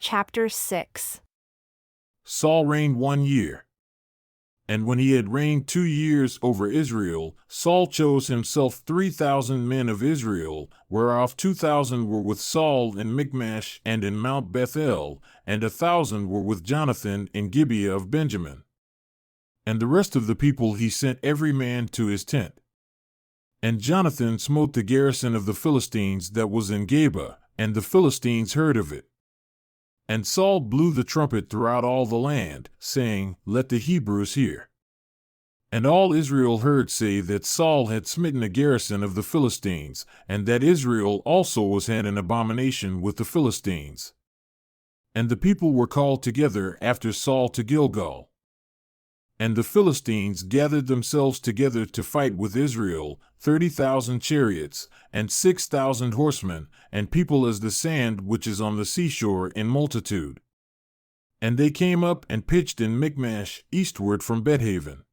Chapter 6. Saul reigned 1 year. And when he had reigned 2 years over Israel, Saul chose himself 3,000 men of Israel, whereof 2,000 were with Saul in Michmash and in Mount Bethel, and 1,000 were with Jonathan in Gibeah of Benjamin. And the rest of the people he sent every man to his tent. And Jonathan smote the garrison of the Philistines that was in Geba, and the Philistines heard of it. And Saul blew the trumpet throughout all the land, saying, Let the Hebrews hear. And all Israel heard say that Saul had smitten a garrison of the Philistines, and that Israel also was had an abomination with the Philistines. And the people were called together after Saul to Gilgal. And the Philistines gathered themselves together to fight with Israel, 30,000 chariots, and 6,000 horsemen, and people as the sand which is on the seashore in multitude. And they came up and pitched in Michmash, eastward from Bethaven.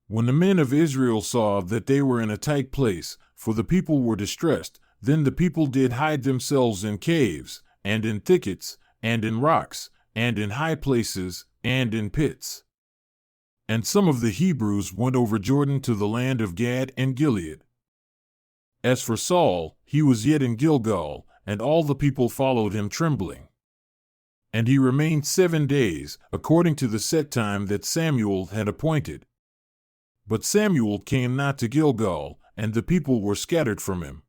When the men of Israel saw that they were in a tight place, for the people were distressed, then the people did hide themselves in caves, and in thickets, and in rocks, and in high places, and in pits. And some of the Hebrews went over Jordan to the land of Gad and Gilead. As for Saul, he was yet in Gilgal, and all the people followed him trembling. And he remained 7 days, according to the set time that Samuel had appointed. But Samuel came not to Gilgal, and the people were scattered from him.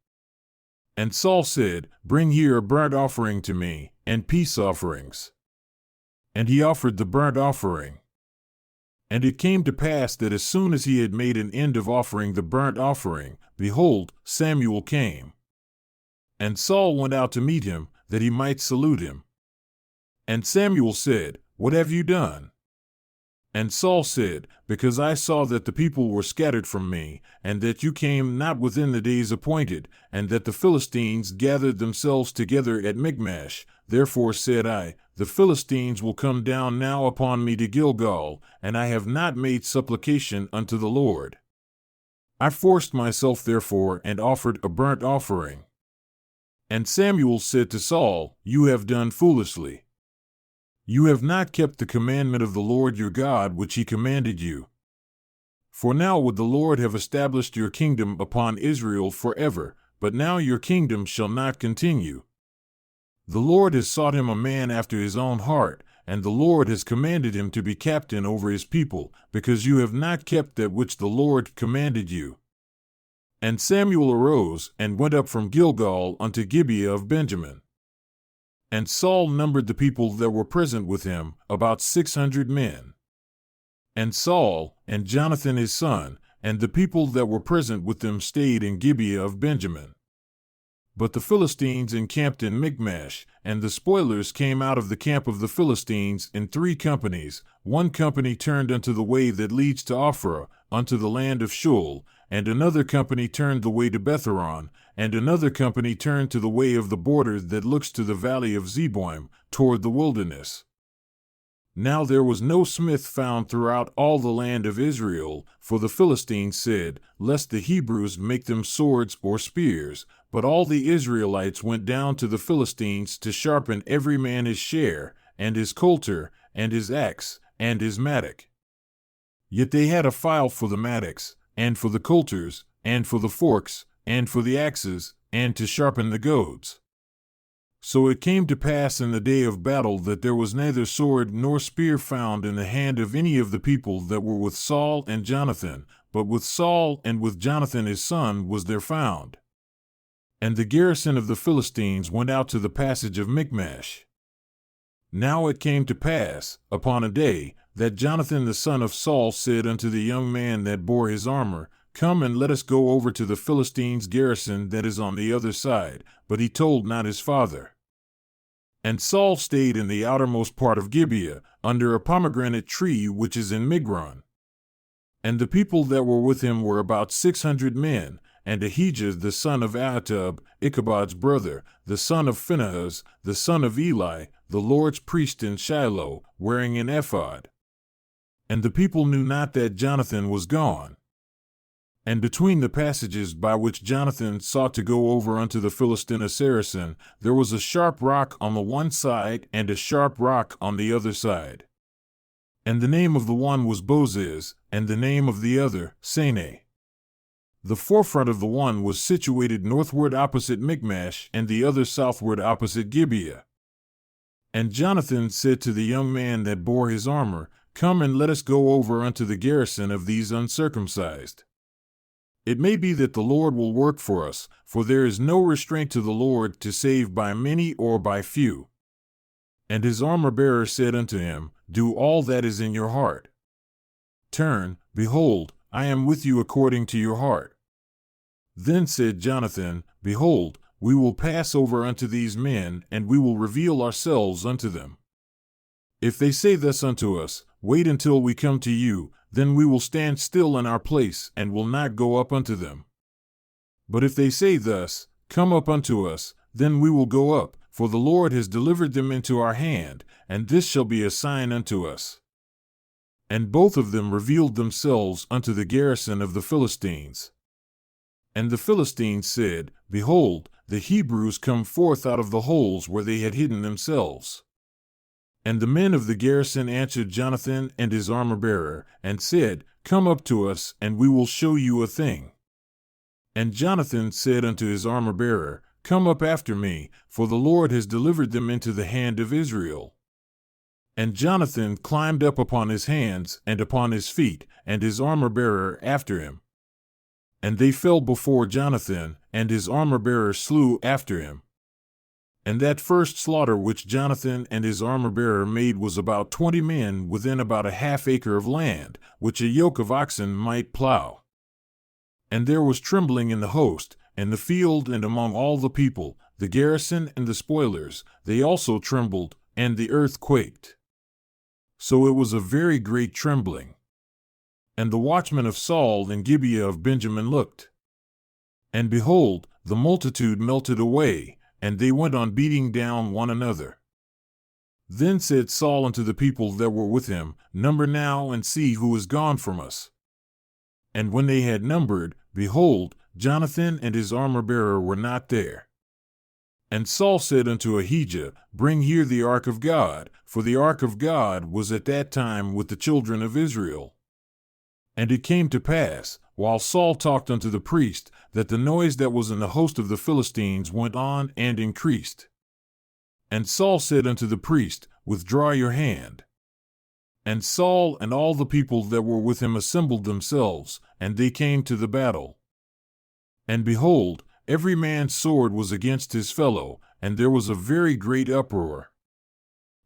And Saul said, Bring here a burnt offering to me, and peace offerings. And he offered the burnt offering. And it came to pass that as soon as he had made an end of offering the burnt offering, behold, Samuel came. And Saul went out to meet him, that he might salute him. And Samuel said, What have you done? And Saul said, Because I saw that the people were scattered from me, and that you came not within the days appointed, and that the Philistines gathered themselves together at Michmash, therefore said I, The Philistines will come down now upon me to Gilgal, and I have not made supplication unto the Lord. I forced myself therefore and offered a burnt offering. And Samuel said to Saul, You have done foolishly. You have not kept the commandment of the Lord your God which he commanded you. For now would the Lord have established your kingdom upon Israel forever, but now your kingdom shall not continue. The Lord has sought him a man after his own heart, and the Lord has commanded him to be captain over his people, because you have not kept that which the Lord commanded you. And Samuel arose and went up from Gilgal unto Gibeah of Benjamin. And Saul numbered the people that were present with him, about 600 men. And Saul, and Jonathan his son, and the people that were present with them stayed in Gibeah of Benjamin. But the Philistines encamped in Michmash, and the spoilers came out of the camp of the Philistines in 3 companies. 1 company turned unto the way that leads to Ophrah, unto the land of Shul, and another company turned the way to Betharon, and another company turned to the way of the border that looks to the valley of Zeboim, toward the wilderness. Now there was no smith found throughout all the land of Israel, for the Philistines said, Lest the Hebrews make them swords or spears, but all the Israelites went down to the Philistines to sharpen every man his share, and his coulter, and his axe, and his mattock. Yet they had a file for the mattocks, and for the coulters, and for the forks, and for the axes, and to sharpen the goads. So it came to pass in the day of battle that there was neither sword nor spear found in the hand of any of the people that were with Saul and Jonathan, but with Saul and with Jonathan his son was there found. And the garrison of the Philistines went out to the passage of Michmash. Now it came to pass, upon a day, that Jonathan the son of Saul said unto the young man that bore his armor, Come and let us go over to the Philistines' garrison that is on the other side, but he told not his father. And Saul stayed in the outermost part of Gibeah, under a pomegranate tree which is in Migron. And the people that were with him were about 600 men, and Ahijah the son of Ahitub, Ichabod's brother, the son of Phinehas, the son of Eli, the Lord's priest in Shiloh, wearing an ephod. And the people knew not that Jonathan was gone. And between the passages by which Jonathan sought to go over unto the Philistine a Saracen, there was a sharp rock on the one side and a sharp rock on the other side. And the name of the one was Bozez, and the name of the other, Sene. The forefront of the one was situated northward opposite Michmash, and the other southward opposite Gibeah. And Jonathan said to the young man that bore his armor, Come and let us go over unto the garrison of these uncircumcised. It may be that the Lord will work for us, for there is no restraint to the Lord to save by many or by few. And his armor-bearer said unto him, Do all that is in your heart. Turn, behold, I am with you according to your heart. Then said Jonathan, Behold, we will pass over unto these men, and we will reveal ourselves unto them. If they say thus unto us, Wait until we come to you, then we will stand still in our place, and will not go up unto them. But if they say thus, Come up unto us, then we will go up, for the Lord has delivered them into our hand, and this shall be a sign unto us. And both of them revealed themselves unto the garrison of the Philistines. And the Philistines said, Behold, the Hebrews come forth out of the holes where they had hidden themselves. And the men of the garrison answered Jonathan and his armor-bearer, and said, Come up to us, and we will show you a thing. And Jonathan said unto his armor-bearer, Come up after me, for the Lord has delivered them into the hand of Israel. And Jonathan climbed up upon his hands and upon his feet, and his armor-bearer after him. And they fell before Jonathan, and his armor-bearer slew after him. And that first slaughter which Jonathan and his armor-bearer made was about 20 men within about a half acre of land, which a yoke of oxen might plow. And there was trembling in the host, in the field and among all the people, the garrison and the spoilers, they also trembled, and the earth quaked. So it was a very great trembling. And the watchmen of Saul and Gibeah of Benjamin looked. And behold, the multitude melted away, and they went on beating down one another. Then said Saul unto the people that were with him, Number now, and see who is gone from us. And when they had numbered, behold, Jonathan and his armor-bearer were not there. And Saul said unto Ahijah, Bring here the ark of God, for the ark of God was at that time with the children of Israel. And it came to pass, while Saul talked unto the priest, that the noise that was in the host of the Philistines went on and increased. And Saul said unto the priest, Withdraw your hand. And Saul and all the people that were with him assembled themselves, and they came to the battle. And behold, every man's sword was against his fellow, and there was a very great uproar.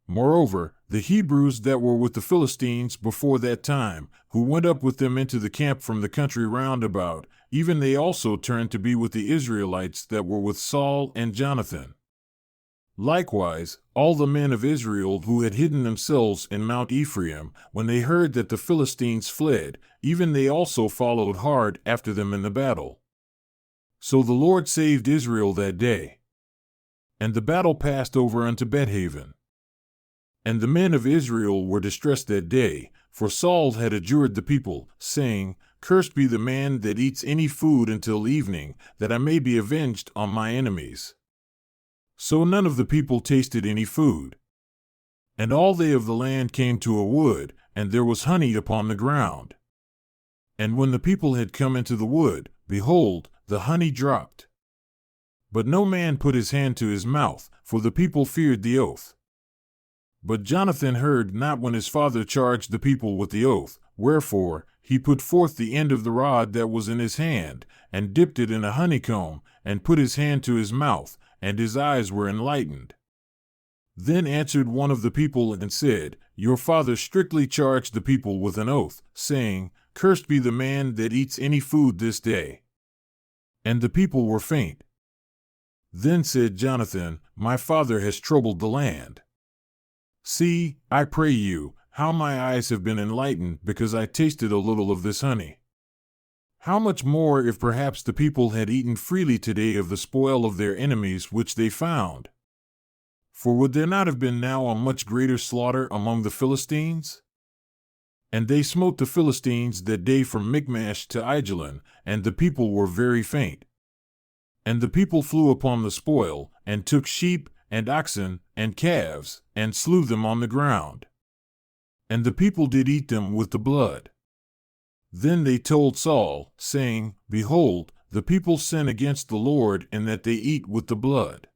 Moreover, the Hebrews that were with the Philistines before that time, who went up with them into the camp from the country round about, even they also turned to be with the Israelites that were with Saul and Jonathan. Likewise, all the men of Israel who had hidden themselves in Mount Ephraim, when they heard that the Philistines fled, even they also followed hard after them in the battle. So the Lord saved Israel that day. And the battle passed over unto Bethaven. And the men of Israel were distressed that day, for Saul had adjured the people, saying, Cursed be the man that eats any food until evening, that I may be avenged on my enemies. So none of the people tasted any food. And all they of the land came to a wood, and there was honey upon the ground. And when the people had come into the wood, behold, the honey dropped. But no man put his hand to his mouth, for the people feared the oath. But Jonathan heard not when his father charged the people with the oath, wherefore he put forth the end of the rod that was in his hand, and dipped it in a honeycomb, and put his hand to his mouth, and his eyes were enlightened. Then answered one of the people and said, Your father strictly charged the people with an oath, saying, Cursed be the man that eats any food this day. And the people were faint. Then said Jonathan, My father has troubled the land. See, I pray you, how my eyes have been enlightened because I tasted a little of this honey. How much more if perhaps the people had eaten freely today of the spoil of their enemies which they found? For would there not have been now a much greater slaughter among the Philistines? And they smote the Philistines that day from Michmash to Aijalon, and the people were very faint. And the people flew upon the spoil, and took sheep, and oxen, and calves, and slew them on the ground. And the people did eat them with the blood. Then they told Saul, saying, Behold, the people sin against the Lord in that they eat with the blood.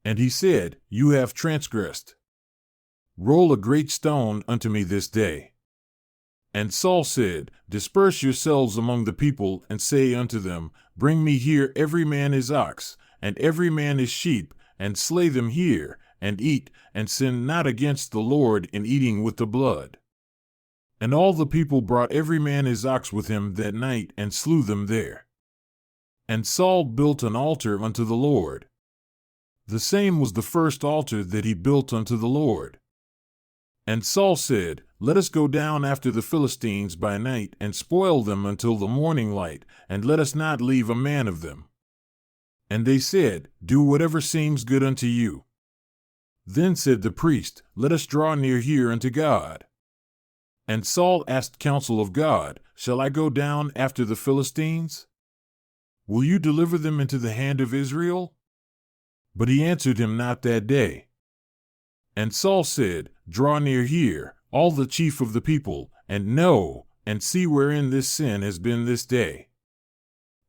And he said, You have transgressed. Roll a great stone unto me this day. And Saul said, Disperse yourselves among the people, and say unto them, Bring me here every man his ox, and every man his sheep, and slay them here, and eat, and sin not against the Lord in eating with the blood. And all the people brought every man his ox with him that night, and slew them there. And Saul built an altar unto the Lord. The same was the first altar that he built unto the Lord. And Saul said, Let us go down after the Philistines by night, and spoil them until the morning light, and let us not leave a man of them. And they said, Do whatever seems good unto you. Then said the priest, Let us draw near here unto God. And Saul asked counsel of God, Shall I go down after the Philistines? Will you deliver them into the hand of Israel? But he answered him not that day. And Saul said, Draw near here, all the chief of the people, and know, and see wherein this sin has been this day.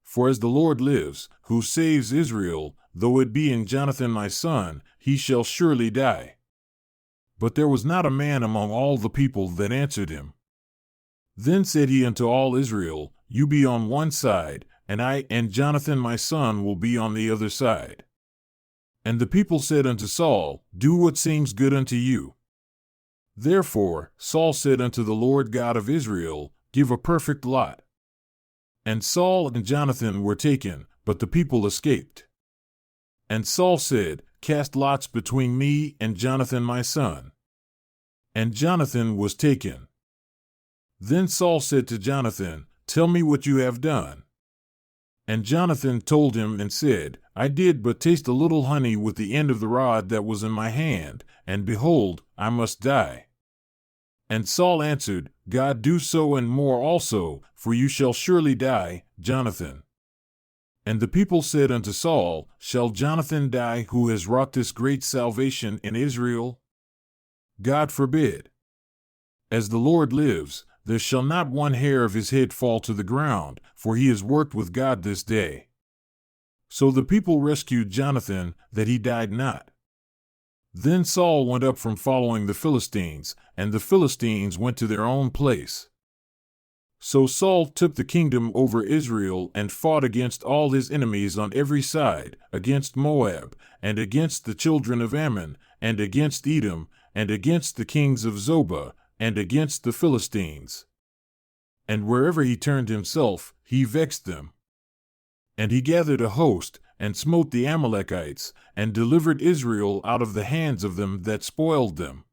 For as the Lord lives, who saves Israel, though it be in Jonathan my son, he shall surely die. But there was not a man among all the people that answered him. Then said he unto all Israel, You be on one side, and I and Jonathan my son will be on the other side. And the people said unto Saul, Do what seems good unto you. Therefore Saul said unto the Lord God of Israel, Give a perfect lot. And Saul and Jonathan were taken, but the people escaped. And Saul said, Cast lots between me and Jonathan my son. And Jonathan was taken. Then Saul said to Jonathan, Tell me what you have done. And Jonathan told him and said, I did but taste a little honey with the end of the rod that was in my hand, and behold, I must die. And Saul answered, God do so and more also, for you shall surely die, Jonathan. And the people said unto Saul, Shall Jonathan die who has wrought this great salvation in Israel? God forbid. As the Lord lives, there shall not one hair of his head fall to the ground, for he has worked with God this day. So the people rescued Jonathan, that he died not. Then Saul went up from following the Philistines, and the Philistines went to their own place. So Saul took the kingdom over Israel and fought against all his enemies on every side, against Moab, and against the children of Ammon, and against Edom, and against the kings of Zobah, and against the Philistines. And wherever he turned himself, he vexed them. And he gathered a host, and smote the Amalekites, and delivered Israel out of the hands of them that spoiled them.